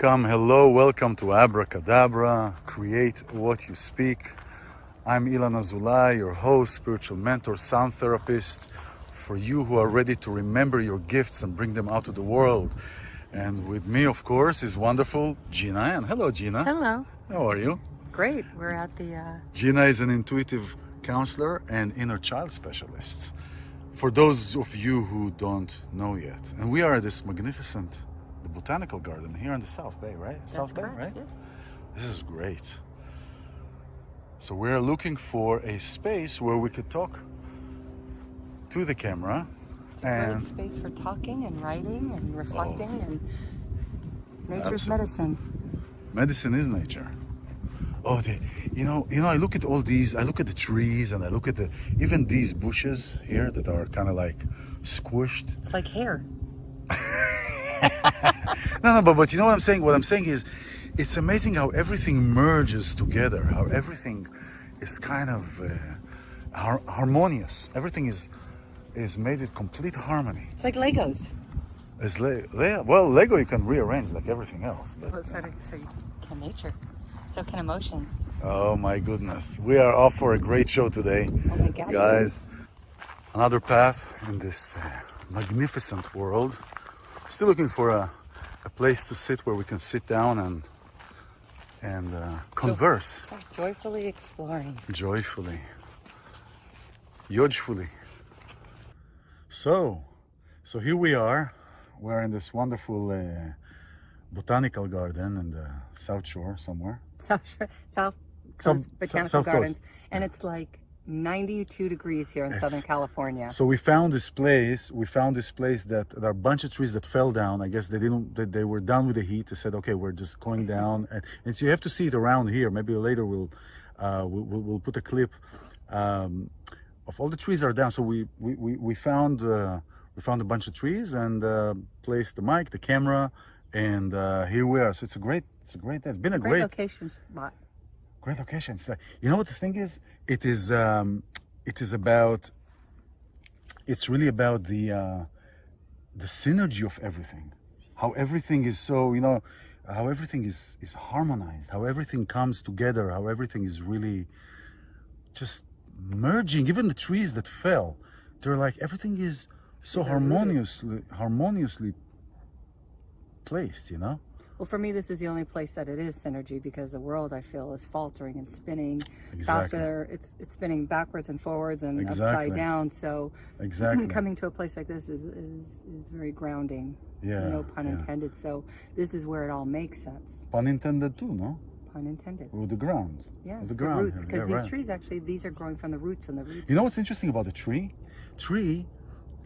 welcome to Abracadabra, create what you speak. I'm iLan Azoulai, your host, spiritual mentor, sound therapist, for you who are ready to remember your gifts and bring them out to the world. And with me, of course, is wonderful Gina Ann. Hello, Gina. Hello. How are you? Great. We're at the... Gina is an intuitive counselor and inner child specialist. For those of you who don't know yet, and we are at this magnificent the botanical garden here in the South Bay, right? South Bay, correct, right? yes. This is great. So we're looking for a space where we could talk to the camera. It's a great space for talking and writing and reflecting and nature's medicine. Medicine is nature. Oh, I look at all these, I look at the trees and I look at even these bushes here that are kind of like squished. It's like hair. No, but you know what I'm saying? What I'm saying is, it's amazing how everything merges together, how everything is kind of harmonious. Everything is made with complete harmony. It's like Legos. Well, Lego you can rearrange like everything else. But, well, so you can nature. So can emotions. Oh my goodness. We are off for a great show today. Oh my gosh. Guys, another path in this magnificent world. Still looking for a place to sit where we can sit down and converse. Joyfully exploring. Joyfully. Yodfully. So here we are. We're in this wonderful botanical garden in the South Shore somewhere. South Coast Botanical Gardens. Coast. And it's like 92 degrees here in Southern California. So we found this place. That there are a bunch of trees that fell down. I guess they were done with the heat. They said, okay, we're just going down. And so you have to see it around here. Maybe later we'll put a clip of all the trees are down. So we found a bunch of trees and placed the mic, the camera, and here we are. So it's a great day. It's been a great location spot. Great location. So, you know what the thing is? It's really about the synergy of everything. How everything is so, how everything is harmonized, how everything comes together, how everything is really just merging. Even the trees that fell, they're like, everything is so harmoniously placed, Well, for me, this is the only place that it is synergy, because the world, I feel, is faltering and spinning faster. It's spinning backwards and forwards and upside down. So coming to a place like this is very grounding. Yeah. No pun intended. So this is where it all makes sense. Pun intended too, no? Pun intended. With the ground. Yeah, with the ground roots. Because these trees, actually, these are growing from the roots, and the roots. You know what's interesting about the tree? Tree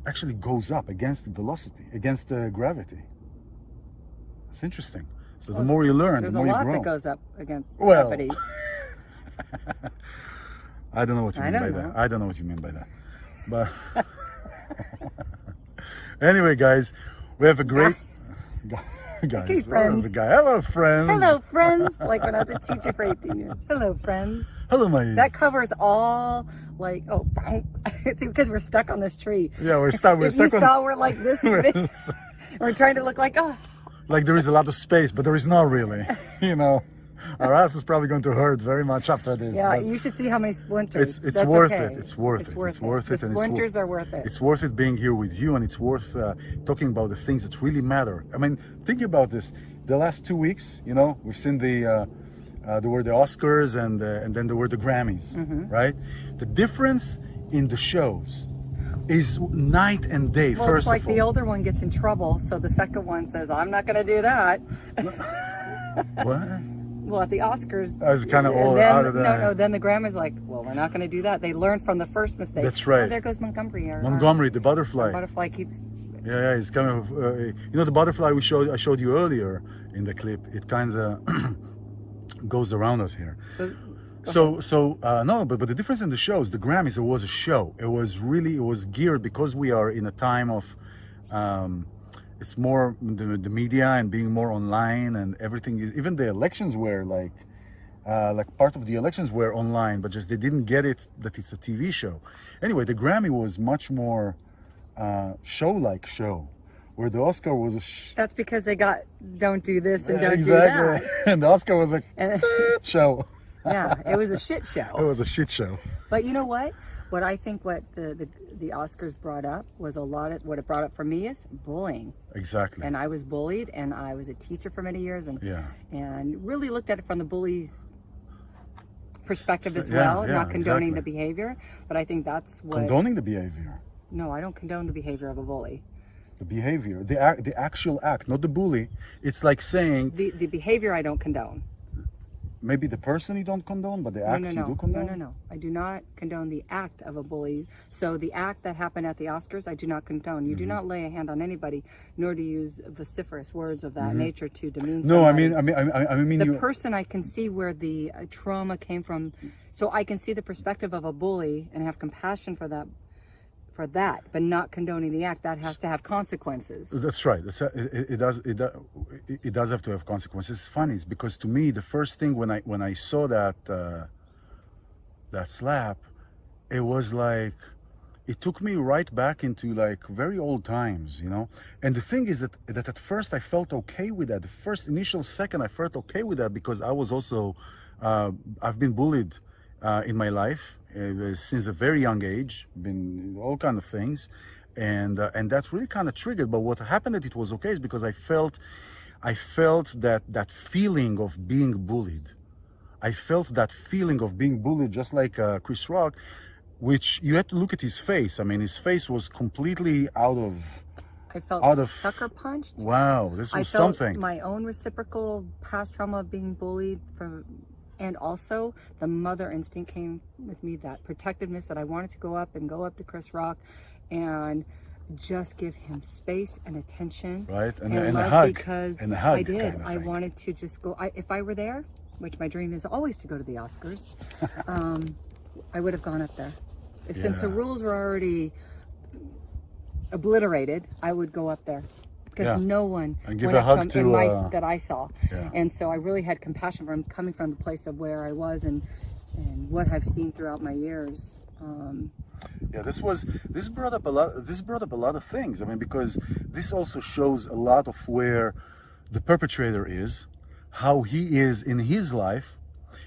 actually goes up against the velocity, against the gravity. It's interesting. So the more you learn, the more you grow. There's a lot that goes up against gravity. I don't know what you mean by that. I don't know what you mean by that. But anyway, guys, we have a great guys. Hey, friends. Hello, friends. Hello, friends. Like when I was a teacher for 18 years. Hello, friends. Hello, my. That covers all, like, it's because we're stuck on this tree. Yeah, we're stuck. We're like this big. We're trying to look like, like there is a lot of space, but there is not really. Our ass is probably going to hurt very much after this. Yeah, you should see how many splinters. It's worth it. It's worth it. The splinters are worth it. It's worth it being here with you, and it's worth talking about the things that really matter. I mean, think about this. The last 2 weeks, we've seen there were the Oscars and then there were the Grammys, right? The difference in the shows is night and day. Well, it's like the older one gets in trouble, so the second one says, "I'm not going to do that." What? Well, at the Oscars, I was kind of all out of that. No. Then the Grammys like, "Well, we're not going to do that." They learned from the first mistake. That's right. Oh, there goes Montgomery. The butterfly. The butterfly keeps. Yeah, it's kind of. The butterfly I showed you earlier in the clip. It kind of goes around us here. But the difference in the shows, the Grammys, it was a show. It was geared, because we are in a time of, it's more the media and being more online and everything. Even the elections were like part of the elections were online, but just they didn't get it that it's a TV show. Anyway, the Grammy was much more show. where the Oscar was a That's because they got don't do this and don't exactly. do that. And the Oscar was a And, show. yeah, it was a shit show. It was a shit show. But you know what? What I think what the Oscars brought up was a lot of what it brought up for me is bullying. Exactly. And I was bullied, and I was a teacher for many years, and really looked at it from the bully's perspective as well, not condoning the behavior. But I think that's what condoning the behavior. No, I don't condone the behavior of a bully. The behavior, the actual act, not the bully. It's like saying the behavior I don't condone. Maybe the person you don't condone, but the act you do condone? No. I do not condone the act of a bully. So the act that happened at the Oscars, I do not condone. You do not lay a hand on anybody, nor do you use vociferous words of that nature to demean somebody. No, I mean the person, I can see where the trauma came from. So I can see the perspective of a bully and have compassion for that, but not condoning the act. That has to have consequences. That's right. It does have to have consequences. It's funny, because to me, the first thing when I saw that slap, it was like it took me right back into like very old times, you know. And the thing is that at first I felt okay with that. The first initial second I felt okay with that, because I was also I've been bullied in my life since a very young age, been all kind of things, and that really kind of triggered. But what happened that it was okay is because I felt that feeling of being bullied. I felt that feeling of being bullied, just like Chris Rock, which you had to look at his face. I mean, his face was completely out of. I felt sucker punched. Wow, this was I felt something. My own reciprocal past trauma of being bullied from. And also the mother instinct came with me, that protectiveness that I wanted to go up to Chris Rock and just give him space and attention. Right, and a hug. Because and a hug I did. Kind of I wanted to just go. If I were there, which my dream is always to go to the Oscars, I would have gone up there. Since the rules were already obliterated, I would go up there. Because no one and give a hug to that I saw, and so I really had compassion for him, coming from the place of where I was and what I've seen throughout my years. This brought up a lot of things. I mean, because this also shows a lot of where the perpetrator is, how he is in his life,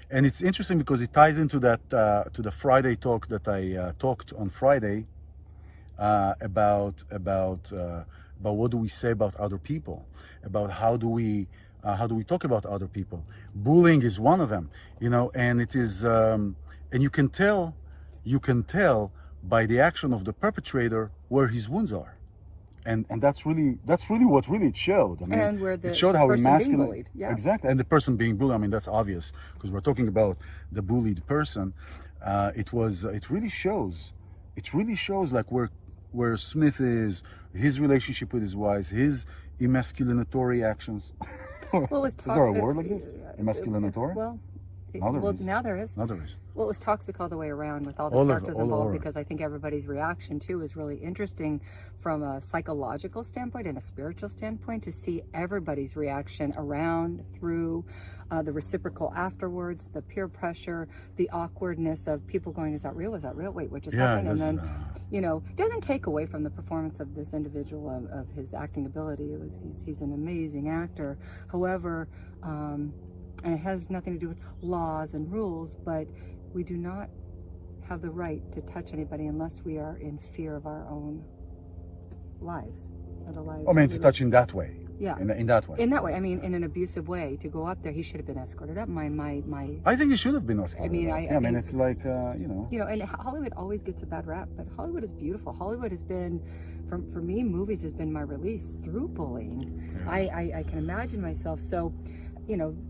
and it's interesting because it ties into that to the Friday talk that I talked on Friday about what do we say about other people, about how do we talk about other people. Bullying is one of them, you know, and it is, and you can tell by the action of the perpetrator where his wounds are, and that's really what really it showed. I mean, and where it showed how emasculated. Bullied. Yeah. Exactly, and the person being bullied. I mean, that's obvious because we're talking about the bullied person. It really shows like where Smith is, his relationship with his wife, his emasculatory actions. Well, is there a word like this? Emasculatory? Now there is. Well, it was toxic all the way around with all the characters involved, because I think everybody's reaction too is really interesting from a psychological standpoint and a spiritual standpoint, to see everybody's reaction around, through, the reciprocal afterwards, the peer pressure, the awkwardness of people going, is that real? Wait, what just happened? And then, it doesn't take away from the performance of this individual, of his acting ability. He's an amazing actor. However, and it has nothing to do with laws and rules, but we do not have the right to touch anybody unless we are in fear of our own lives. Or the lives to touch in that way. Yeah. In that way. In that way. I mean, in an abusive way. To go up there, he should have been escorted up. I think he should have been escorted up. I mean, it's like, and Hollywood always gets a bad rap, but Hollywood is beautiful. Hollywood has been, for me, movies has been my release through bullying. Yeah. I can imagine myself. So,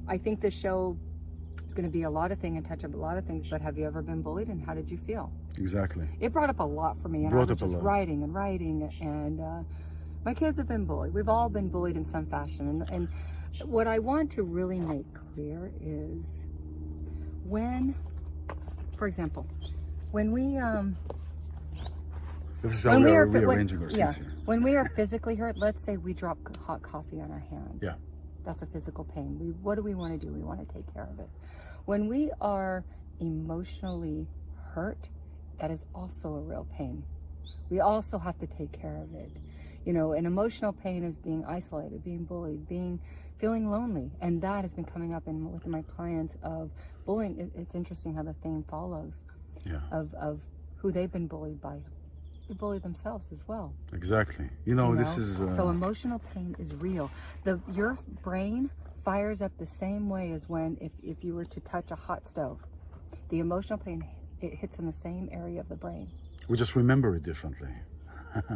I think this show is going to be a lot of things and touch up a lot of things, but have you ever been bullied, and how did you feel? Exactly. It brought up a lot for me, and I was just writing, and my kids have been bullied. We've all been bullied in some fashion, and what I want to really make clear is for example, when we this is how we are rearranging our seats here. When we are physically hurt, let's say we drop hot coffee on our hand. Yeah. That's a physical pain. What do we want to do? We want to take care of it. When we are emotionally hurt, that is also a real pain. We also have to take care of it. You know, an emotional pain is being isolated, being bullied, feeling lonely, and that has been coming up with my clients of bullying. It's interesting how the theme follows, of who they've been bullied by. They bully themselves as well. Exactly. You know, this is so emotional pain is real. Your brain fires up the same way as when if you were to touch a hot stove. The emotional pain, it hits in the same area of the brain. We just remember it differently.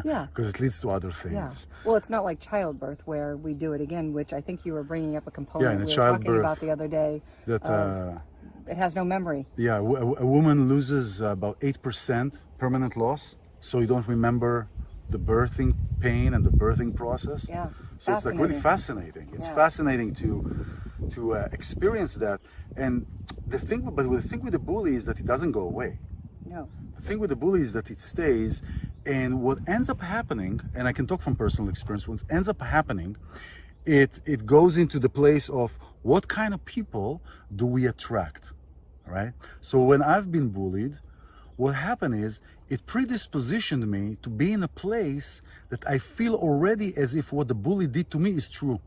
Yeah. Because it leads to other things. Yeah. Well, it's not like childbirth where we do it again, which I think you were bringing up a component in we were childbirth, talking about the other day. That it has no memory. Yeah, a woman loses about 8% permanent loss, so you don't remember the birthing pain and the birthing process. Yeah. So it's like really fascinating. It's fascinating to experience that. And the thing with the bully is that it doesn't go away. No. The thing with the bully is that it stays, and what ends up happening, and I can talk from personal experience, what ends up happening, it goes into the place of what kind of people do we attract, right? So when I've been bullied, what happened is it predispositioned me to be in a place that I feel already as if what the bully did to me is true.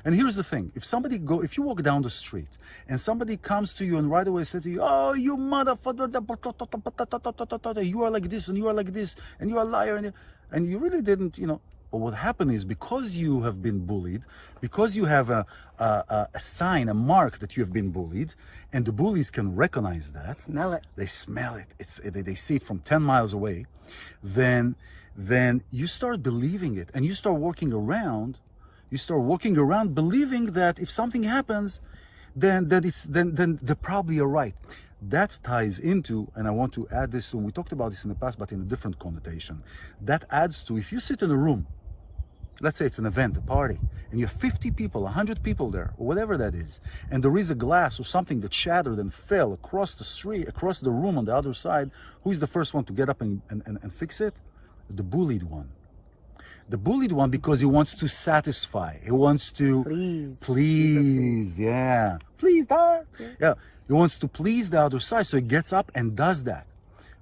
And here's the thing, if you walk down the street and somebody comes to you and right away says to you, oh, you motherfucker, you are like this and you are like this and you are a liar, and you really didn't, you know. But what happened is, because you have been bullied, because you have a sign, a mark that you have been bullied, and the bullies can recognize that. Smell it. They smell it. They see it from 10 miles away. Then you start believing it, and you start walking around believing that if something happens, then they probably are right. That ties into, and I want to add this, and we talked about this in the past, but in a different connotation. That adds to, if you sit in a room, let's say it's an event, a party, and you have 50 people, 100 people there, or whatever that is, and there is a glass or something that shattered and fell across the street, across the room on the other side, who is the first one to get up and fix it? The bullied one. The bullied one, because he wants to satisfy. He wants to please, yeah. Please, dad. Yeah. He wants to please the other side, so he gets up and does that.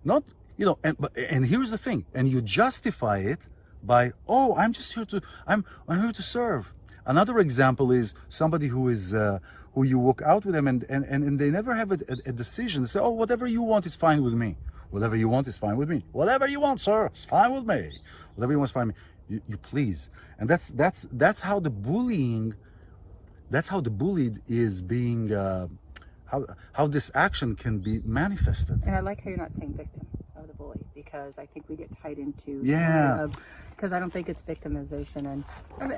Not, you know, and here's the thing, and you justify it by, oh, I'm here to serve. Another example is somebody who you walk out with them and they never have a decision. They say, oh, whatever you want is fine with me. Whatever you want is fine with me. Whatever you want, sir, is fine with me. Whatever you want is fine with me. You please. And that's how the bullying, that's how the bullied is being, how this action can be manifested. And I like how you're not saying victim of the bully, because I think we get tied into because I don't think it's victimization. And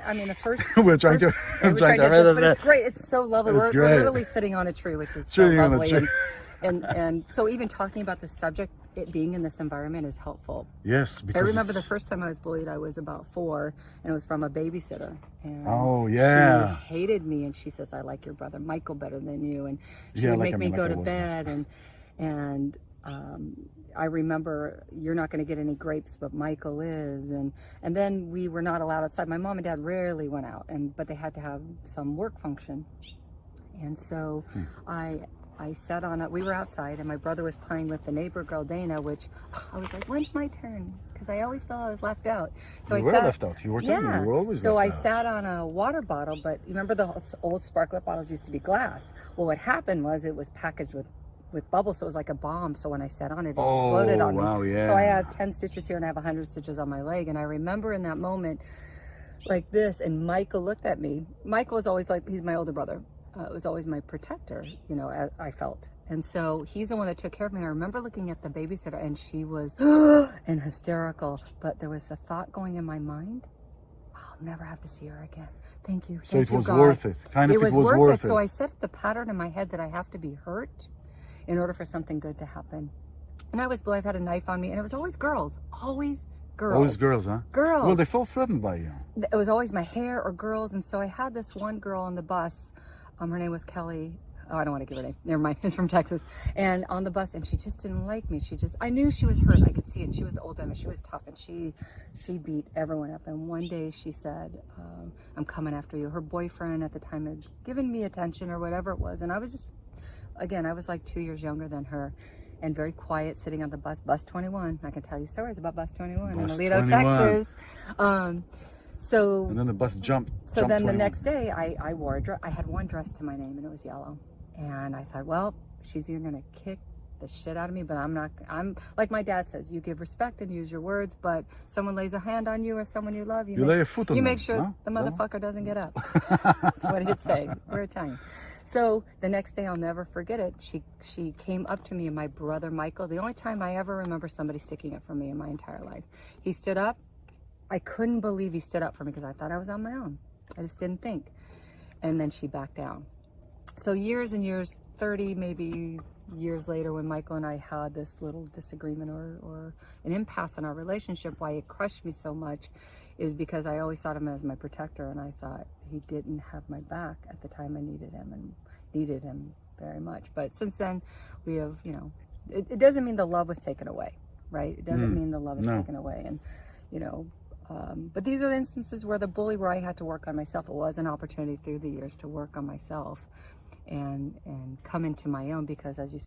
I mean the first we're trying to but it's great. It's so lovely. We're literally sitting on a tree, which is so lovely. And so even talking about the subject, it being in this environment is helpful. Yes, because I remember the first time I was bullied, I was about 4, and it was from a babysitter. And she hated me, and she says, I like your brother Michael better than you. And she would make me go to bed, and I remember, you're not going to get any grapes, but Michael is. And then we were not allowed outside. My mom and dad rarely went out, but they had to have some work function. And so I sat on it. We were outside, and my brother was playing with the neighbor girl Dana, which I was like, when's my turn? Because I always felt I was left out. So you were left out. You were always left out. So I sat on a water bottle, but you remember the old sparklet bottles used to be glass. Well, what happened was it was packaged with bubbles, so it was like a bomb. So when I sat on it, it exploded on me. Yeah. So I have 10 stitches here, and I have 100 stitches on my leg. And I remember in that moment, like this, and Michael looked at me. Michael was always like, he's my older brother. It was always my protector, you know, I felt. And so he's the one that took care of me. And I remember looking at the babysitter, and she was and hysterical. But there was a thought going in my mind, I'll never have to see her again. Thank you. So it was worth it. It was worth it. So I set the pattern in my head that I have to be hurt in order for something good to happen. And I had a knife on me, and it was always girls. Always girls. Always girls, huh? Girls. Well, they felt threatened by you. It was always my hair or girls. And so I had this one girl on the bus. Her name was Kelly. Oh, I don't want to give her name. Never mind. It's from Texas. And on the bus, and she just didn't like me. I knew she was hurt. I could see it. She was older, and she was tough, and she beat everyone up. And one day she said, I'm coming after you. Her boyfriend at the time had given me attention or whatever it was. And I was just, again, I was like 2 years younger than her. and very quiet, sitting on the bus 21. I can tell you stories about bus 21 Bus in Aledo, 21. Texas. So And then the bus jumped. So jumped then the 21. next day, I wore a dress. I had one dress to my name, and it was yellow. And I thought, well, she's either gonna kick the shit out of me, but I'm not. I'm like my dad says, you give respect and use your words. But someone lays a hand on you or someone you love, you lay a foot on you them, make sure huh? the motherfucker doesn't get up. That's what he'd say. We're Italian. So the next day, I'll never forget it. She came up to me, and my brother Michael. The only time I ever remember somebody sticking up for me in my entire life. He stood up. I couldn't believe he stood up for me because I thought I was on my own. I just didn't think. And then she backed down. So years and years, 30 maybe years later, when Michael and I had this little disagreement or an impasse in our relationship, why it crushed me so much is because I always thought of him as my protector, and I thought he didn't have my back at the time I needed him, and needed him very much. But since then, we have, you know, it doesn't mean the love was taken away, right? It doesn't mean the love is taken away. And, you know, but these are the instances where where I had to work on myself. It was an opportunity through the years to work on myself and come into my own, because as you said.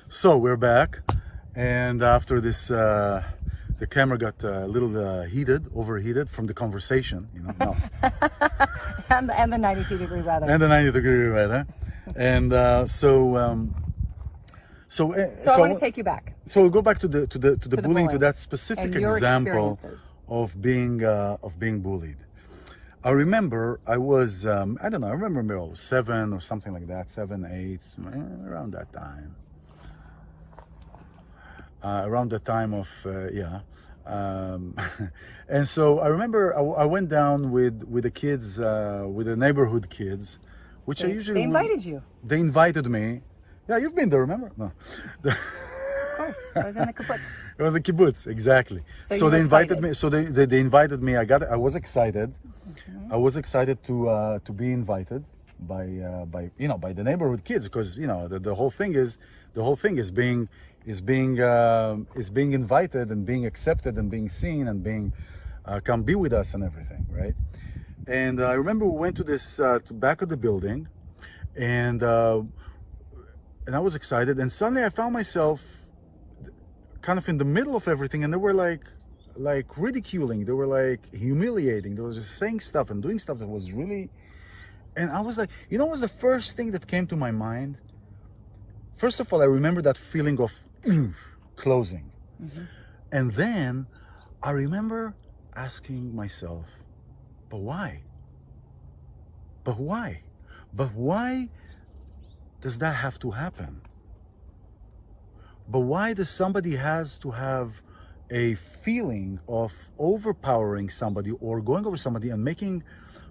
So we're back, and after this, the camera got a little overheated from the conversation, you know. No. and the 92-degree weather. And the 90-degree weather, and so I want to take you back. So we'll go back to the bullying, to that specific and your example of being bullied. I remember I was I don't know. I remember maybe I was 7 or something like that, 7, 8, around that time. Around the time of and so I remember I went down with the kids, with the neighborhood kids, which I usually they invited you. They invited me. Yeah, you've been there, remember? No. Of course, I was in the kibbutz. It was a kibbutz, exactly. So they invited me. So they invited me. I was excited. I was excited to be invited by the neighborhood kids, because the whole thing is being invited and being accepted and being seen and being come be with us and everything, right? And I remember we went to this to back of the building, and I was excited, and suddenly I found myself kind of in the middle of everything, and they were like ridiculing, they were like humiliating, they were just saying stuff and doing stuff that was really, and I was like, what was the first thing that came to my mind? First of all, I remember that feeling of closing. And then I remember asking myself, but why? But why? But why does that have to happen? But why does somebody has to have a feeling of overpowering somebody or going over somebody and making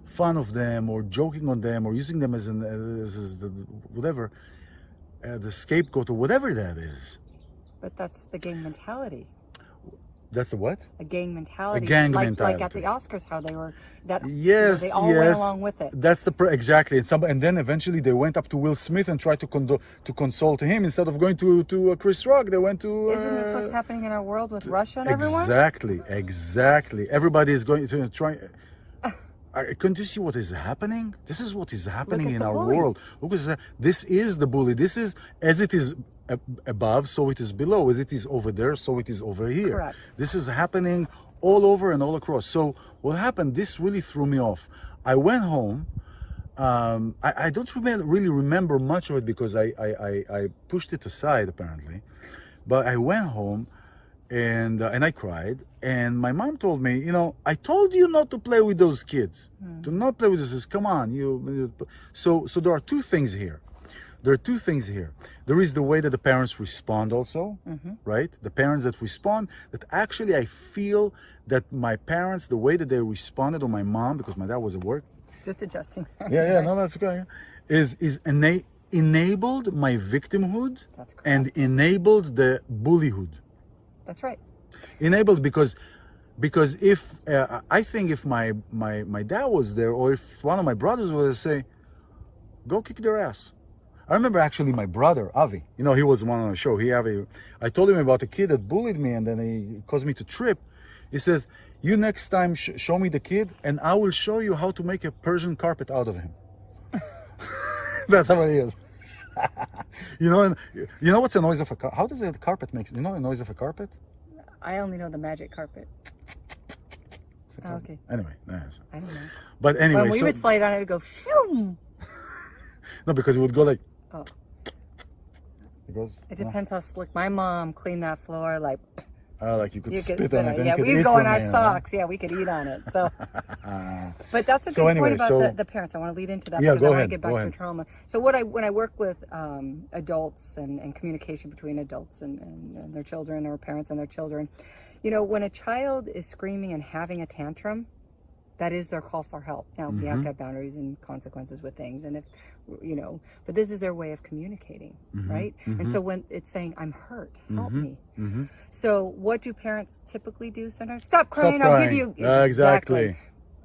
fun of them or joking on them or using them as the whatever, the scapegoat or whatever that is? But that's the gang mentality. That's the what? A gang mentality. A gang mentality. Like at the Oscars, how they were Yes, they all went along with it. That's exactly. And then eventually they went up to Will Smith and tried to console to him instead of going to Chris Rock. They went to. Isn't this what's happening in our world with Russia and everyone? Exactly. Everybody is going to try. Can't you see what is happening? This is what is happening in our world. Look, this is the bully. This is, as it is above, so it is below. As it is over there, so it is over here. Correct. This is happening all over and all across. So what happened? This really threw me off. I went home. I don't really remember much of it because I pushed it aside apparently. But I went home. And I cried, and my mom told me, I told you not to play with those kids. Do not play with this. Come on, So there are two things here. There is the way that the parents respond also, right? The parents that respond, that actually I feel that my parents, the way that they responded, or my mom, because my dad was at work. Just adjusting. Yeah, no, that's okay. Is enabled my victimhood and enabled the bullyhood. That's right. Enabled because if I think if my dad was there, or if one of my brothers was say, go kick their ass. I remember actually my brother Avi. He was one on the show. I told him about a kid that bullied me, and then he caused me to trip. He says, "You next time show me the kid, and I will show you how to make a Persian carpet out of him." That's how it is. And you know what's the noise of a carpet? How does a carpet make? You know the noise of a carpet? I only know the magic carpet. Oh, okay. Anyway, I don't know. But anyway, when we would slide on it, it would go shoo. No, because it would go like. Oh. It goes. It depends how slick. My mom cleaned that floor like. Like you could spit on it. And yeah, you could we'd eat go in from our it, socks. Yeah, we could eat on it. So, but that's a good anyway, point about the parents. I want to lead into that yeah, because I want ahead, to get back to trauma. So when I work with adults and communication between adults and their children, or parents and their children, when a child is screaming and having a tantrum, that is their call for help. Now, we have to have boundaries and consequences with things. And but this is their way of communicating, right? And so when it's saying, I'm hurt, help me. So what do parents typically do sometimes? Stop crying, I'll give you... Exactly.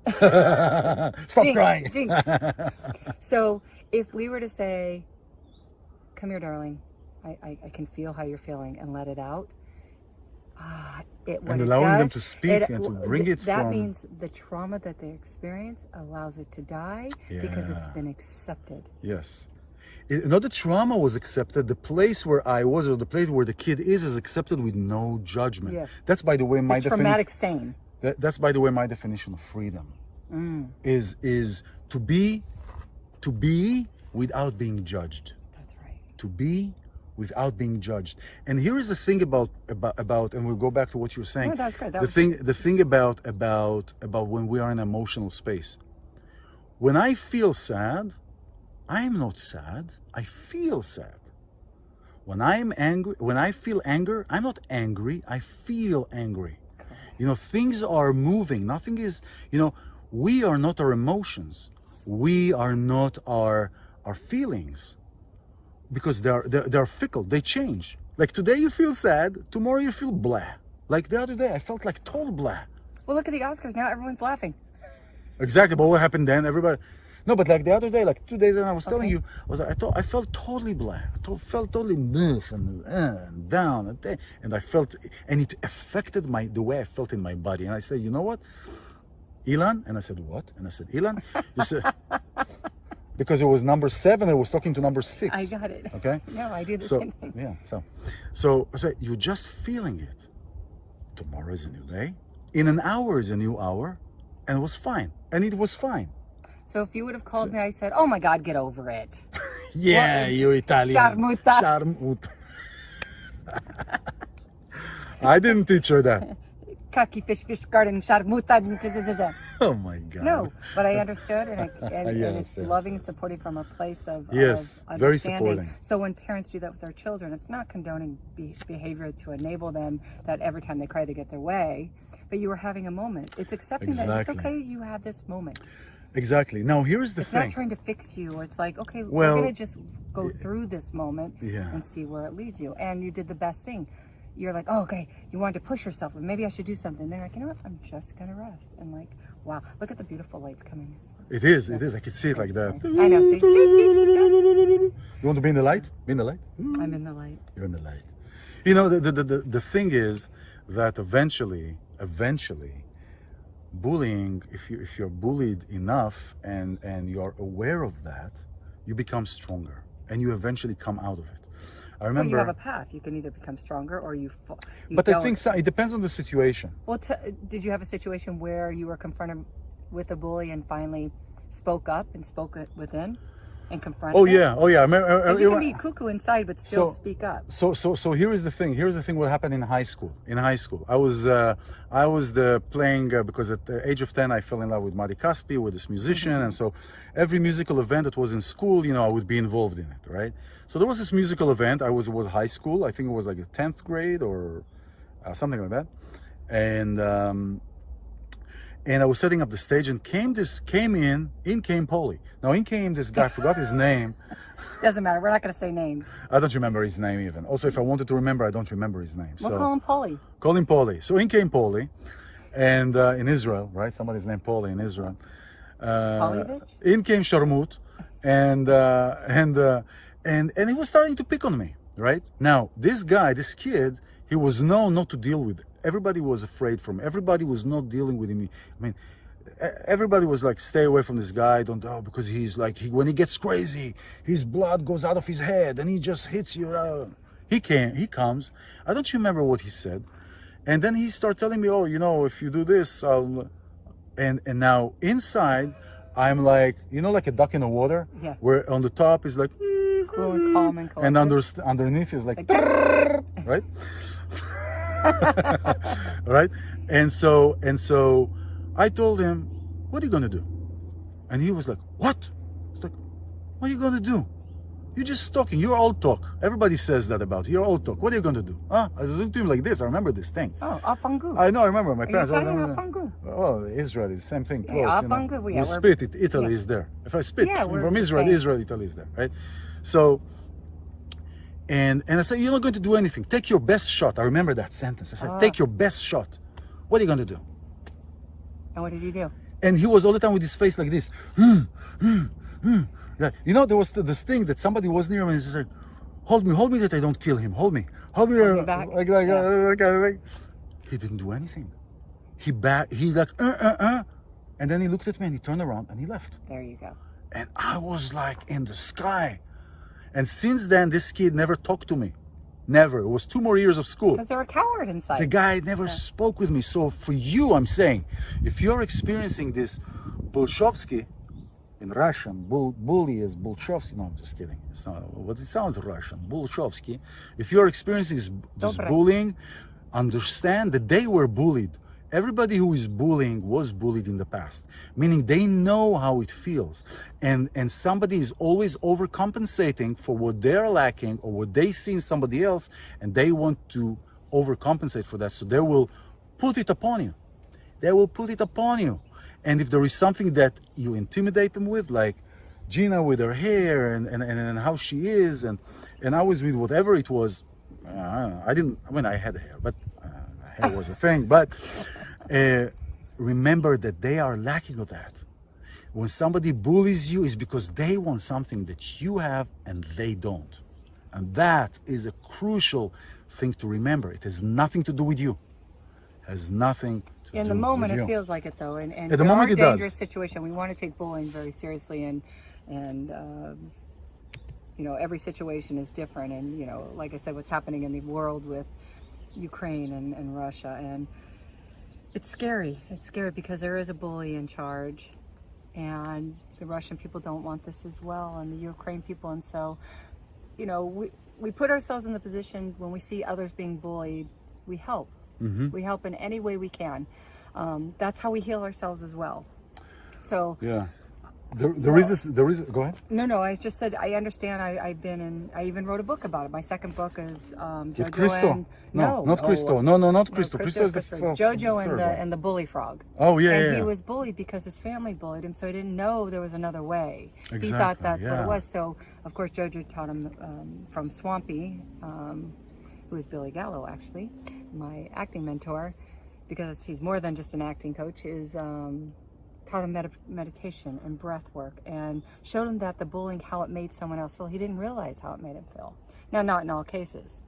Stop crying. Jinx. So if we were to say, come here, darling, I can feel how you're feeling, and let it out. And allowing them to speak and to bring it that from... means the trauma that they experience allows it to die because it's been accepted. Yes. Not the trauma was accepted. The place where I was, or the place where the kid is accepted with no judgment. Yes. That's, by the way, my traumatic stain. That's, by the way, my definition of freedom. Is to be without being judged. That's right. To be without being judged. And here is the thing about and we'll go back to what you were saying. No, that's good. The thing about when we are in an emotional space. When I feel sad, I'm not sad. I feel sad. When I'm angry, when I feel anger, I'm not angry. I feel angry. Things are moving. Nothing is, we are not our emotions. We are not our feelings. Because they're fickle, they change. Like today you feel sad, tomorrow you feel blah. Like the other day, I felt like total blah. Well, look at the Oscars now; everyone's laughing. Exactly, but what happened then? Everybody, no, but like the other day, like 2 days ago, I was telling you, I felt totally blah. I felt totally and down, and I felt, and it affected the way I felt in my body. And I said, you know what, iLan? And I said, what? And I said, iLan, you said. Because it was number 7, I was talking to number 6. I got it. Okay? No, I do the same thing. Yeah, so I said, you're just feeling it. Tomorrow is a new day. In an hour is a new hour. And it was fine. And it was fine. So if you would have called me, I said, oh my God, get over it. Yeah, you Italian. Sharmuta. I didn't teach her that. Kaki fish garden sharmuta. Oh my God. No, but I understood, and it's loving and supporting from a place of understanding. Very supporting. So when parents do that with their children, it's not condoning behavior to enable them that every time they cry they get their way, but you are having a moment. It's accepting that it's okay. You have this moment. Exactly. Now here's the thing. It's not trying to fix you. It's like, okay, we're gonna just go through this moment and see where it leads you. And you did the best thing. You're like, oh, okay, you wanted to push yourself. Maybe I should do something. They're like, you know what? I'm just going to rest. And like, wow, look at the beautiful lights coming in. It is. I can see it like that. I know, see? You want to be in the light? Be in the light? I'm in the light. You're in the light. The thing is that eventually, bullying, if you're bullied enough and you're aware of that, you become stronger and you eventually come out of it. I remember. Well, you have a path. You can either become stronger or you but I think it depends on the situation. Well, did you have a situation where you were confronted with a bully and finally spoke up and spoke it within and confronted? Oh yeah. Because you can be cuckoo inside but still speak up. So here is the thing. Here's the thing. What happened in high school? I was playing because at the age of 10 I fell in love with Madi Caspi, with this musician, and so every musical event that was in school, I would be involved in it, right? So there was this musical event. It was high school. I think it was like the 10th grade or something like that, and I was setting up the stage, and came Paulie. Now in came this guy. I forgot his name. Doesn't matter. We're not going to say names. I don't remember his name even. Also, if I wanted to remember, I don't remember his name. We'll call him Paulie. Call him Paulie. So in came Paulie, and in Israel, right? Somebody's named Paulie in Israel. Paulievich? In came Sharmut, and he was starting to pick on me. Right now, this kid, he was known not to deal with. Everybody was afraid from. Everybody was not dealing with him. I mean, everybody was like, stay away from this guy, don't know, because he's like, when he gets crazy, his blood goes out of his head and he just hits you. He comes. I don't remember what he said. And then he started telling me, oh, if you do this, I'll... And now inside, I'm like, like a duck in the water, where on the top is like, cool and calm and collected. And underneath is like right? Right? And so I told him, what are you gonna do? And he was like, what? It's like, what are you gonna do? You're just talking. You're all talk. Everybody says that about you. You're all talk. What are you going to do? I was doing to him like this. I remember this thing. Oh, afangu. I know. I remember my parents. Afangu. Oh, Israel, same thing. Close. Yeah, afangu. We spit it. Italy is there. If I spit from Israel, Italy is there, right? So, and I said, you're not going to do anything. Take your best shot. I remember that sentence. I said, take your best shot. What are you going to do? And what did he do? And he was all the time with his face like this. Yeah, there was this thing that somebody was near me and he said, hold me that I don't kill him. Hold me back. Like. He didn't do anything. He like, and then he looked at me and he turned around and he left. There you go. And I was like in the sky. And since then, this kid never talked to me. Never. It was 2 more years of school. Because they're a coward inside. The guy never spoke with me. So for you, I'm saying, if you're experiencing this Bolshovsky, in Russian, bully is Bolshovsky. No, I'm just kidding. It's not what it sounds Russian. Bolshovsky. If you're experiencing this bullying, understand that they were bullied. Everybody who is bullying was bullied in the past, meaning they know how it feels. And somebody is always overcompensating for what they're lacking or what they see in somebody else, and they want to overcompensate for that. So they will put it upon you. They will put it upon you. And if there is something that you intimidate them with, like Gina with her hair and how she is, and I was with whatever it was, I had hair, but hair was a thing. But remember that they are lacking of that. When somebody bullies you, it's because they want something that you have and they don't. And that is a crucial thing to remember. It has nothing to do with you. It has nothing to do in the moment with it you. feels like it though, and at the moment it dangerous does. Situation. We want to take bullying very seriously, and every situation is different, and like I said, what's happening in the world with Ukraine and Russia, and it's scary. It's scary because there is a bully in charge, and the Russian people don't want this as well, and the Ukraine people, and so we put ourselves in the position when we see others being bullied, we help. Mm-hmm. We help in any way we can. That's how we heal ourselves as well. So yeah, there is go ahead. No, I just said I understand. I even wrote a book about it. My second book is Jojo Christo. Not Christo. No, not Christo. Christo is the Jojo and the bully frog. Oh yeah, and he was bullied because his family bullied him, so he didn't know there was another way. Exactly, he thought that's what it was. So of course Jojo taught him from Swampy, who is Billy Gallo actually, my acting mentor, because he's more than just an acting coach, is taught him meditation and breath work, and showed him that the bullying, how it made someone else feel. He didn't realize how it made him feel. Now, not in all cases.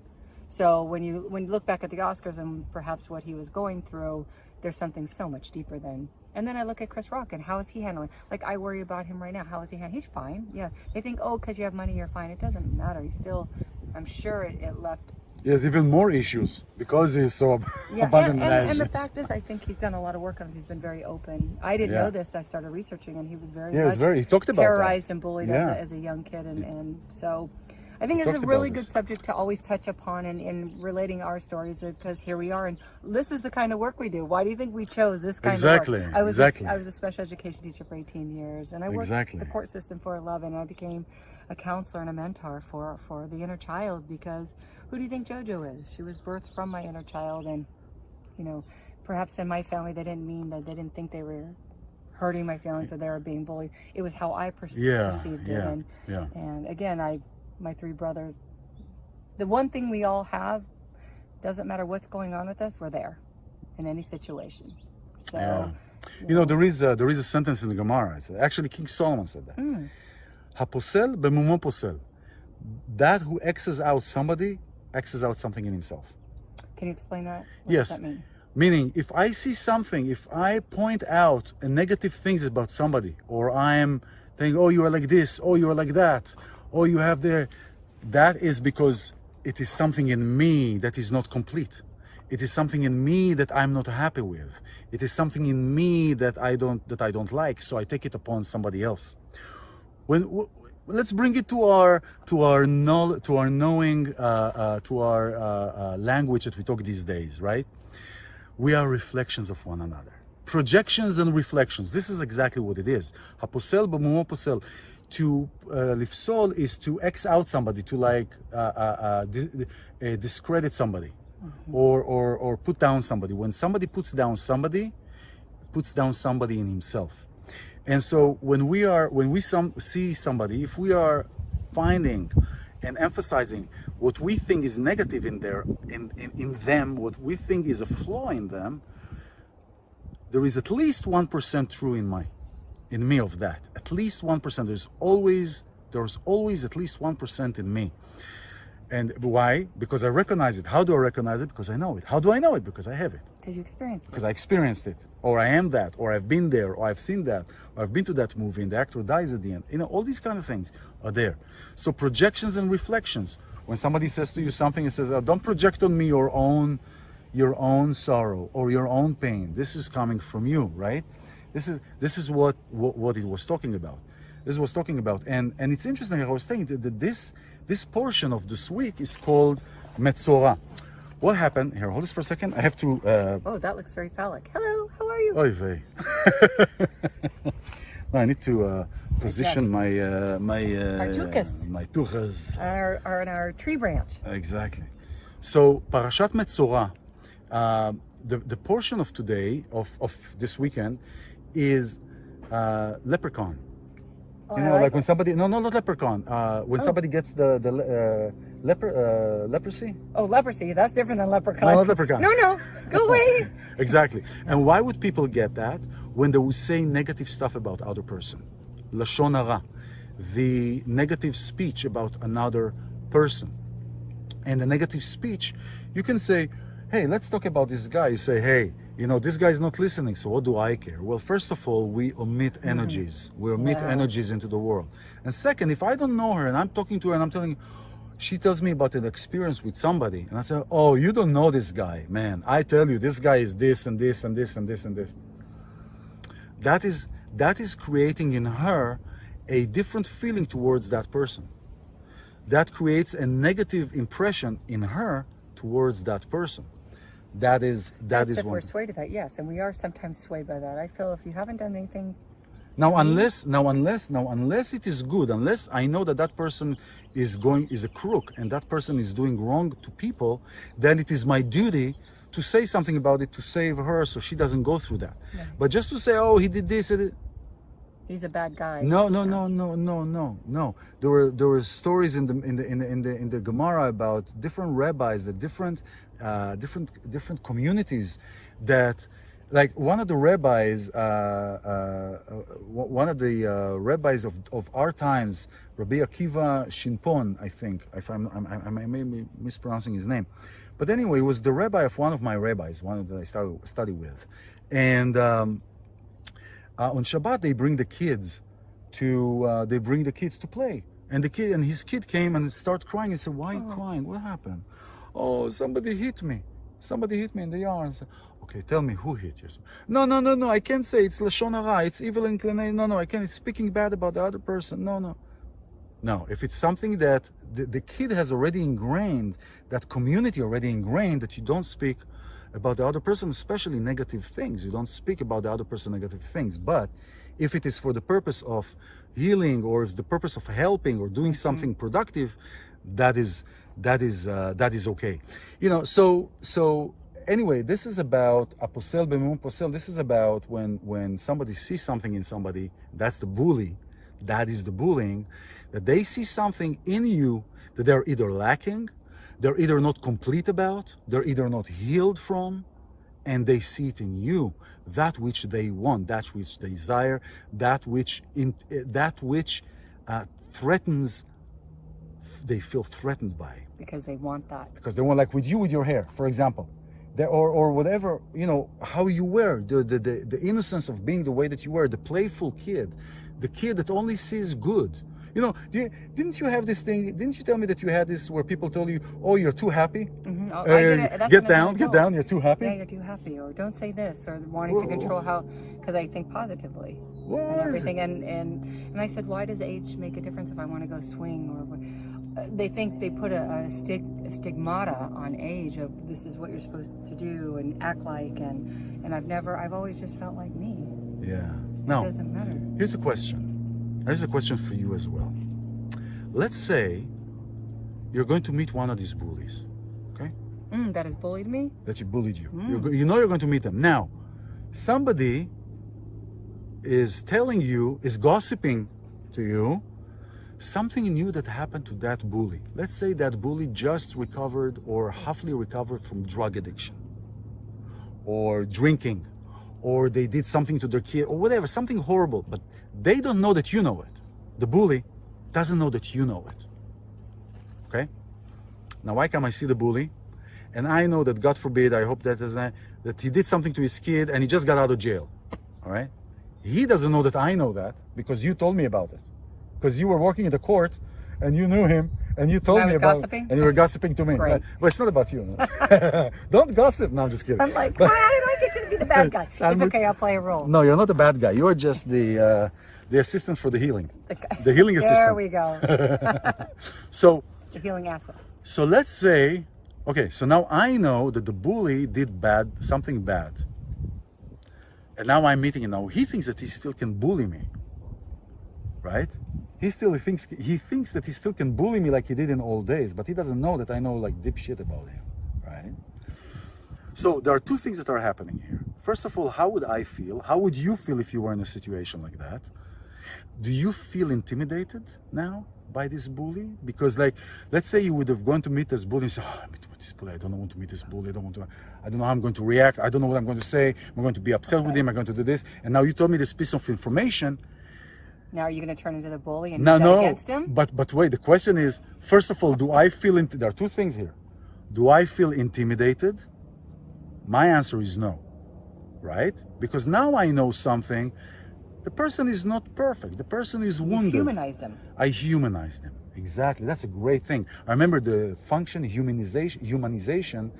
So when you look back at the Oscars and perhaps what he was going through, there's something so much deeper than. And then I look at Chris Rock and how is he handling? Like, I worry about him right now. How is he handling? He's fine. Yeah. They think, oh, because you have money, you're fine. It doesn't matter. He's still, I'm sure it left. He has even more issues because he's so abundant. And the fact is, I think he's done a lot of work on it. He's been very open. I didn't know this. I started researching, and he was he talked about terrorized and bullied as a young kid, and so I think it's a really good subject to always touch upon in relating our stories, because here we are, and this is the kind of work we do. Why do you think we chose this kind of work? I was a special education teacher for 18 years, and I worked the court system for 11, and I became a counselor and a mentor for the inner child, because who do you think JoJo is? She was birthed from my inner child, and perhaps in my family they didn't think they were hurting my feelings or they were being bullied. It was how I perceived it, and again, my 3 brothers, the one thing we all have, doesn't matter what's going on with us, we're there in any situation. So there is a sentence in the Gemara. Actually, King Solomon said that. Haposel bemumo posel. That who X's out somebody, X's out something in himself. Can you explain that? Yes. What does that mean? Meaning, if I see something, if I point out negative things about somebody, or I am saying, oh, you are like this, oh, you are like that, oh, you have there, that is because it is something in me that is not complete. It is something in me that I'm not happy with. It is something in me that I don't like, so I take it upon somebody else. Let's bring it to our knowing, to our language that we talk these days, right? We are reflections of one another. Projections and reflections. This is exactly what it is. Haposel b'mumo posel. To lifsol is to X out somebody, to like discredit somebody, or put down somebody. When somebody puts down somebody in himself. And so when we see somebody, if we are finding and emphasizing what we think is negative in them, what we think is a flaw in them, there is at least 1% true in me of that. At least 1%. There's always at least 1% in me. And why? Because I recognize it. How do I recognize it? Because I know it. How do I know it? Because I have it. Because you experienced it. Because I experienced it. Or I am that. Or I've been there. Or I've seen that. Or I've been to that movie and the actor dies at the end. All these kind of things are there. So projections and reflections. When somebody says to you something, it says, don't project on me your own sorrow or your own pain. This is coming from you, right? This is what it was talking about. This was talking about. And it's interesting, I was saying that this portion of this week is called Metzora. What happened? Here, hold this for a second. I have to... oh, that looks very phallic. Hello, how are you? Oy vey. No, I need to position my our tuchas. My tuchas. On our tree branch. Exactly. So, Parashat Metzora, the portion of today, of this weekend, is leprechaun. Like when somebody, not leprechaun. When somebody gets the leprosy. Oh, leprosy. That's different than leprechaun. No, not leprechaun. No, go away. Exactly. And why would people get that? When they would say negative stuff about other person. Lashon hara, the negative speech about another person. And the negative speech, you can say, hey, let's talk about this guy. You say, hey, this guy is not listening, so what do I care? Well, first of all, we omit energies. We omit energies into the world. And second, if I don't know her and I'm talking to her and I'm telling, she tells me about an experience with somebody, and I say, oh, you don't know this guy, man. I tell you, this guy is this and this and this and this and this. That is creating in her a different feeling towards that person. That creates a negative impression in her towards that person. That's if we're swayed to that, yes, and we are sometimes swayed by that. I feel if you haven't done anything. Unless it is good, unless I know that person is a crook and that person is doing wrong to people, then it is my duty to say something about it to save her so she doesn't go through that. Yeah. But just to say, oh, he did this, he's a bad guy. No. There were stories in the Gemara about different rabbis, that different communities, that like one of the rabbis, of our times, Rabbi Akiva Shinpon, I think, if I may be mispronouncing his name, but anyway, he was the rabbi of one of my rabbis, one that I study with, and. On Shabbat, they bring the kids to play, and his kid came and started crying. And said, "Why are you crying? What happened?" "Oh, somebody hit me. Somebody hit me in the yard." I said, "Okay, tell me who hit you." No. I can't say it's lashon hara. It's evil inclination. No, I can't. It's speaking bad about the other person. No. If it's something that the kid has already ingrained, that community already ingrained, that you don't speak about the other person, especially negative things. You don't speak about the other person negative things. But if it is for the purpose of healing, or if the purpose of helping or doing something productive, that is okay. So anyway, this is about aposel b'mum posel. This is about when somebody sees something in somebody, that's the bully. That is the bullying, that they see something in you that they're either lacking, they're either not complete about, they're either not healed from, and they see it in you, that which they want, that which they desire, that which threatens, they feel threatened by. Because they want that. Because they want, like with you with your hair, for example. or whatever, you know, how you were, the innocence of being the way that you were, the playful kid, the kid that only sees good. You know, didn't you have this thing? Didn't you tell me that you had this where people told you, "Oh, you're too happy. Mm-hmm. Oh, I get it. That's get down. You're too happy." Yeah, you're too happy, or don't say this, or wanting to control how, because I think positively and everything. And I said, why does age make a difference if I want to go swing? Or they think they put a stigmata on age of this is what you're supposed to do and act like, and I've always just felt like me. Yeah. Now, it doesn't matter. Here's a question. Here's a question for you as well. Let's say you're going to meet one of these bullies, okay? That has bullied me? That you bullied you. You know you're going to meet them. Now, somebody is telling you, is gossiping to you, something new that happened to that bully. Let's say that bully just recovered or halfly recovered from drug addiction or drinking, or they did something to their kid or whatever, something horrible, but they don't know that you know it. The bully doesn't know that you know it. Okay? Now why come I see the bully and I know that, God forbid, I hope that he did something to his kid and he just got out of jail. All right? He doesn't know that I know that because you told me about it. Because you were working in the court and you knew him and you told me about gossiping? it. And you were gossiping to me. Great. But it's not about you. No. Don't gossip. No, I'm just kidding. I'm like, why did I get to be the bad guy? It's okay, I'll play a role. No, you're not the bad guy. You're just the assistant for the healing. The healing assistant. There we go. So The healing asset. So let's say, okay, so now I know that the bully did something bad. And now I'm meeting him now. He thinks that he still can bully me. Right? He thinks that he still can bully me like he did in old days, but he doesn't know that I know like deep shit about him. Right? So there are two things that are happening here. First of all, how would I feel? How would you feel if you were in a situation like that? Do you feel intimidated now by this bully? Because like, let's say you would have gone to meet this bully and say, oh, I'm meeting with this bully. I don't want to meet this bully. I don't know how I'm going to react. I don't know what I'm going to say. I'm going to be upset with him. I'm going to do this. And now you told me this piece of information. Now are you going to turn into the bully and use that against him? But wait, the question is, first of all, do I feel, there are two things here. Do I feel intimidated? My answer is no, right? Because now I know something. The person is not perfect. The person is wounded. You humanized him. I humanized him. Exactly. That's a great thing. I remember the function humanization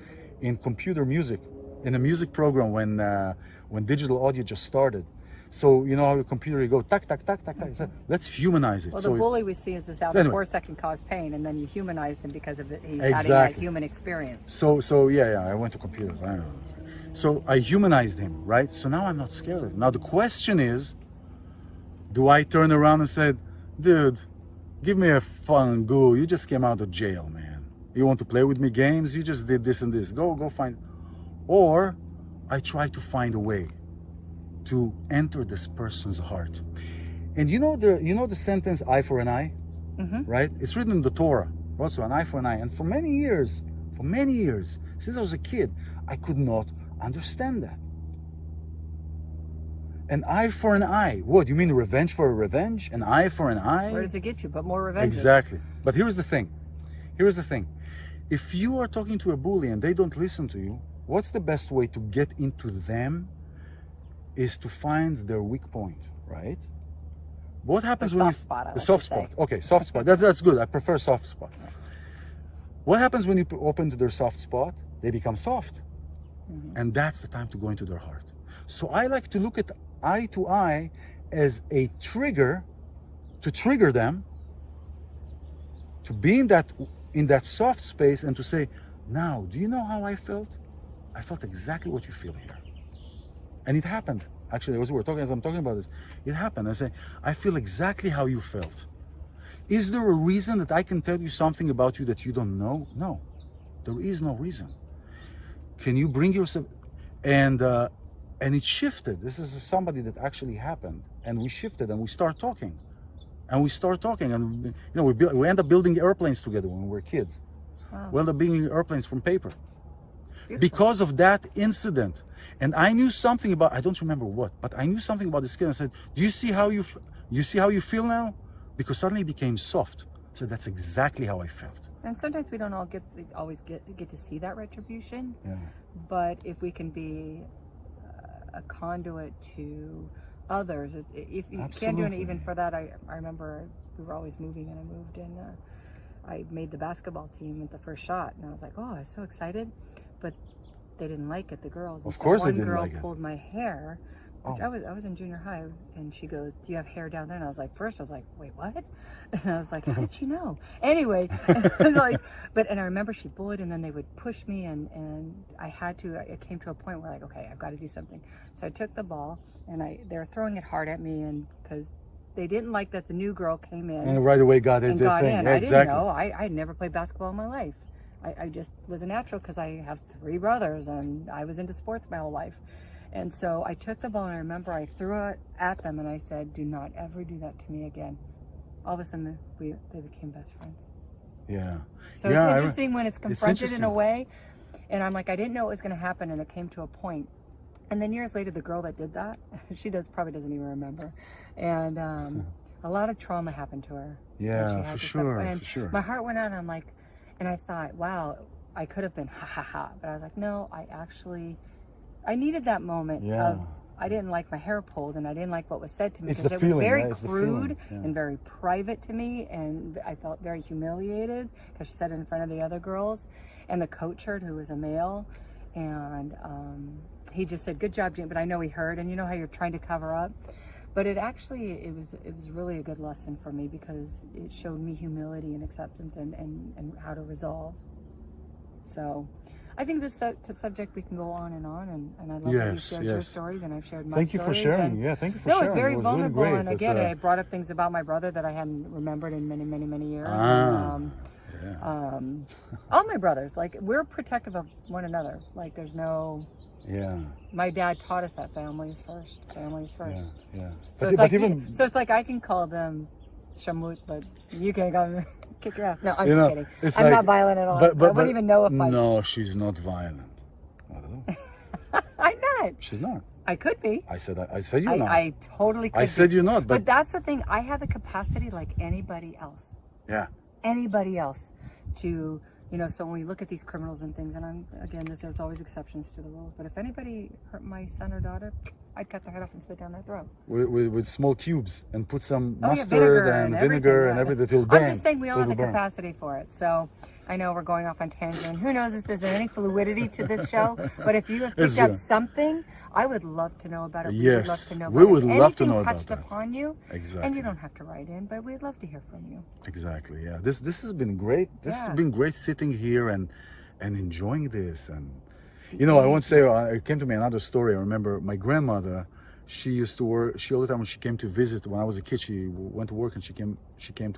in computer music, in a music program when digital audio just started. So you know how your computer, you go tack, tack, tack, tack, tack. So let's humanize it. Well, so the bully we see is this out anyway. 4 second cause pain, and then you humanized him because of it. He's Exactly. adding that human experience. So yeah, I went to computers. I don't know. So I humanized him, right? So now I'm not scared of him. Now the question is, do I turn around and say, dude, give me a fun go. You just came out of jail, man. You want to play with me games? You just did this and this. Go find. Or I try to find a way to enter this person's heart. And you know the sentence eye for an eye, right? It's written in the Torah, also an eye for an eye. And for many years, since I was a kid, I could not understand that. An eye for an eye. What, you mean revenge for a revenge? An eye for an eye? Where does it get you? But more revenge. Exactly. But here's the thing. If you are talking to a bully and they don't listen to you, what's the best way to get into them is to find their weak point, right? What happens when the soft spot? Okay, soft spot. That's good. I prefer soft spot. What happens when you open to their soft spot? They become soft. And that's the time to go into their heart. So I like to look at eye to eye as a trigger to trigger them to be in that soft space and to say, now, do you know how I felt? I felt exactly what you feel here. And it happened. Actually, as I'm talking about this, it happened. I say, I feel exactly how you felt. Is there a reason that I can tell you something about you that you don't know? No, there is no reason. Can you bring yourself? And it shifted. This is somebody that actually happened. And we shifted and we start talking. And you know, we end up building airplanes together when we were kids. Wow. We end up building airplanes from paper. Beautiful. Because of that incident. And I knew something about, I don't remember what, but I knew something about this kid. I said, do you see how you feel now? Because suddenly he became soft. So that's exactly how I felt. And sometimes we don't always get to see that retribution. Yeah. But if we can be a conduit to others, if you can't do it even for that, I remember we were always moving, and I moved, and I made the basketball team at the first shot, and I was like, oh, I was so excited, but they didn't like it, the girls. And of course, one they didn't girl like it. pulled my hair. Which I was in junior high, and she goes, "Do you have hair down there?" And I was like, first I was like, "Wait, what?" And I was like, "How did she know?" Anyway, I was like, and I remember she bullied, and then they would push me, and it came to a point where like, okay, I've got to do something. So I took the ball, and they were throwing it hard at me, and because they didn't like that the new girl came in and right away got it. And got in. Yeah, I exactly. didn't know. I had never played basketball in my life. I just was a natural because I have 3 brothers, and I was into sports my whole life. And so I took the ball, and I remember I threw it at them, and I said, "Do not ever do that to me again." All of a sudden, they became best friends. Yeah. So yeah, it's interesting when it's confronted in a way. And I'm like, I didn't know it was going to happen, and it came to a point. And then years later, the girl that did that, she probably doesn't even remember. And a lot of trauma happened to her. Yeah, for sure, and for sure. My heart went out, and I'm like, and I thought, wow, I could have been ha ha ha. But I was like, no, I needed that moment of, I didn't like my hair pulled, and I didn't like what was said to me, because it was very crude and very private to me, and I felt very humiliated because she said it in front of the other girls, and the coach heard, who was a male, and he just said, "Good job, Jane," but I know he heard, and you know how you're trying to cover up, but it was really a good lesson for me, because it showed me humility and acceptance and how to resolve. So I think this subject, we can go on, and I love that you shared your stories, and I've shared my stories. Thank you for sharing. Thank you for sharing. No, it's very vulnerable, really great. and again, I brought up things about my brother that I hadn't remembered in many, many, many years. All my brothers, like, we're protective of one another. Like, there's no... Yeah. My dad taught us that family is first. Family is first. Yeah. So it's like I can call them shamut, but you can't call them... Kick your ass. No, I'm just kidding. I'm not violent at all. I wouldn't even know if I... No, she's not violent. Not at all. I'm not. She's not. I could be. I said you're not. I totally could I said you're not. But that's the thing. I have the capacity like anybody else. Yeah. Anybody else to, so when we look at these criminals and things, and there's always exceptions to the rules, but if anybody hurt my son or daughter, I'd cut their head off and spit down their throat. With small cubes, and put some mustard and vinegar and everything. It'll burn. I'm just saying we all have the capacity for it. So I know we're going off on tangent. Who knows if there's any fluidity to this show? But if you have picked up something, I would love to know about it. Yes, we would love to know about touched upon you. Exactly. And you don't have to write in, but we'd love to hear from you. Exactly. Yeah. This has been great. This has been great sitting here and enjoying this. And I won't say, it came to me another story. I remember my grandmother, she used to work, all the time when she came to visit, when I was a kid, she went to work, and she came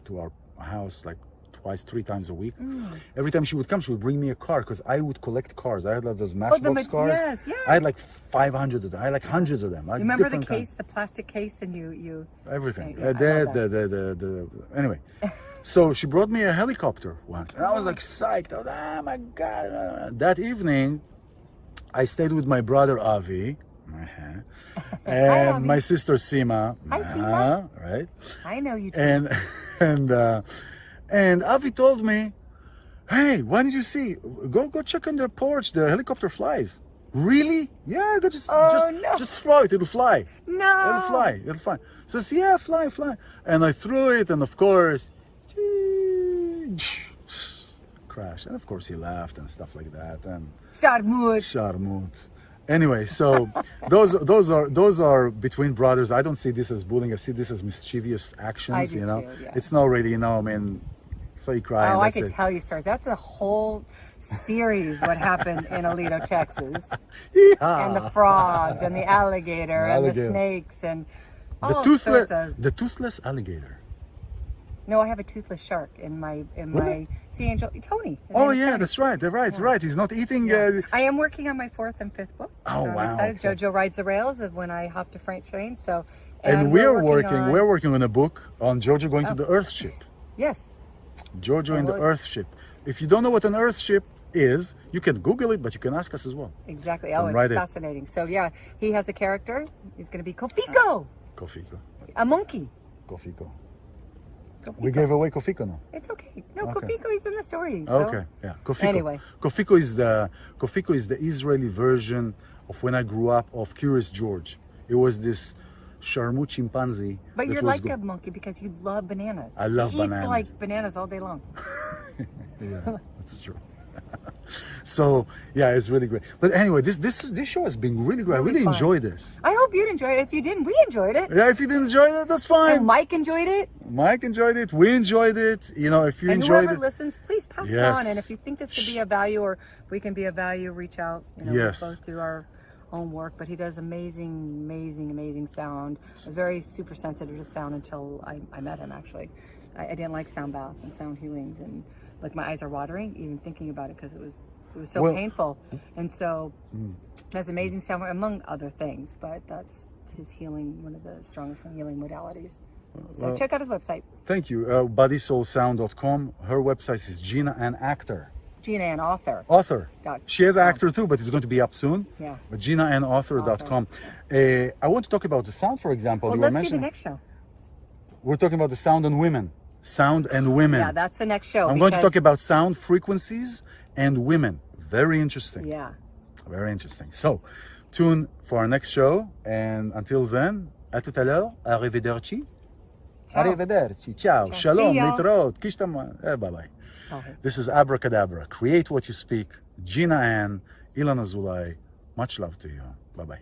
to our house like 2-3 times a week. Every time she would come, she would bring me a car, because I would collect cars. I had like those Matchbox cars. Yes. I had like 500 of them. I had like hundreds of them. You remember the case, the plastic case, and you everything. Yeah, Anyway. So she brought me a helicopter once, and I was like psyched. I was, oh my God. That evening, I stayed with my brother Avi, and my sister Sima. Hi, Sima. Right? I know you too. And Avi told me, "Hey, why didn't you see? Go check on the porch. The helicopter flies." Really? Yeah, just throw it. It'll fly. No. It'll fly. So I said, yeah, fly. And I threw it, and of course, crashed. And of course he laughed and stuff like that. And Sharmut. Anyway, so those are between brothers. I don't see this as bullying. I see this as mischievous actions. I do too, yeah. It's not really, so you cry. I could tell you stories. That's a whole series. What happened in Alito, Texas, and the frogs, and the alligator, and the snakes, and the toothless alligator. No, I have a toothless shark in my sea angel Tony. Oh yeah, that's right. Right. He's not eating. Yeah. I am working on my 4th and 5th book. Oh so wow! I'm excited. Jojo rides the rails of when I hopped to freight train. So, and we're working on a book on Jojo going to the Earth ship. Yes. Jojo in the Earth ship. If you don't know what an Earth ship is, you can Google it, but you can ask us as well. Exactly. Oh, it's fascinating. So yeah, he has a character. He's going to be Kofiko. Kofiko. A monkey. Kofiko. Kofiko. We gave away Kofiko now. It's okay. No, Okay. Kofiko is in the story. So. Okay, yeah. Kofiko. Anyway. Kofiko is the Israeli version of when I grew up of Curious George. It was this Sharmu chimpanzee. But that you're was like a monkey because you love bananas. I love he bananas. eats like bananas all day long. Yeah, that's true. So yeah, it's really great. But anyway, this show has been really great. I really fun. enjoyed this. I hope you'd enjoy it. If you didn't, we enjoyed it. Yeah, if you didn't enjoy it, that's fine. And Mike enjoyed it. Mike enjoyed it. We enjoyed it. You know, if you And enjoyed whoever it, listens, please pass it Yes. on. And if you think this could be a value, or if we can be a value, reach out. You know, Yes. we both do our own work. But he does amazing sound. I was very super sensitive to sound until I met him. Actually, I didn't like sound bath and sound healings, and like my eyes are watering even thinking about it because it was so painful. And so he has amazing sound, among other things. But that's his healing, one of the strongest healing modalities. So check out his website. thank you. Bodysoulsound.com. Her website is Gina Ann Actor. Gina Ann, author. She has actor too, but it's going to be up soon. Yeah. But GinaAnnAuthor.com. I want to talk about the sound, for example. Well, You were let's do the mentioning- next show. We're talking about the sound and women. Sound and women. Yeah, that's the next show. I'm going to talk about sound frequencies and women. Very interesting. Yeah. Very interesting. So, tune for our next show. And until then, à tout à l'heure. Arrivederci. Ciao. Arrivederci. Ciao. Ciao. Shalom. See ya. Nitrot. Bye-bye. Bye. This is Abracadabra. Create what you speak. Gina Ann, iLan Azoulai. Much love to you. Bye-bye.